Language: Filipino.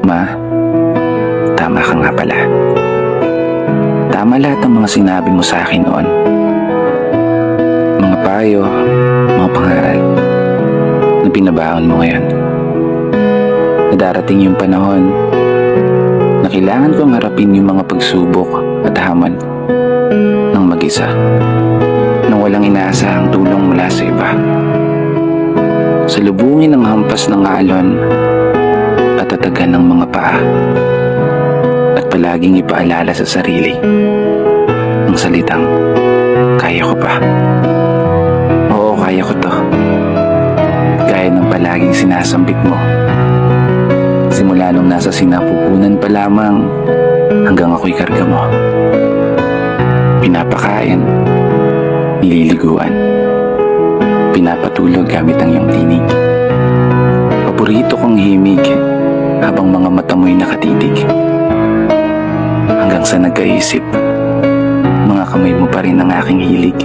Ma, tama ka nga pala. Tama lahat ng mga sinabi mo sa akin noon. Mga payo, mga pangaral na binabaon mo ngayon. Na darating yung panahon na kailangan kong harapin yung mga pagsubok at hamon ng mag-isa, nang walang inaasahang tulong mula sa iba. Salubungin ang hampas ng alon at tatagan ng mga paa, at palaging ipaalala sa sarili ang salitang, kaya ko pa. Oo, kaya ko to. Gaya ng palaging sinasambit mo. Simula nung nasa sinapupunan pa lamang hanggang ako'y karga mo. Pinapakain, nililiguan, pinapatulog gamit ang iyong tinig. Paborito kong himig habang mga mata mo'y nakatitig. Hanggang sa nagkaisip, mga kamay mo pa rin ang aking hilig.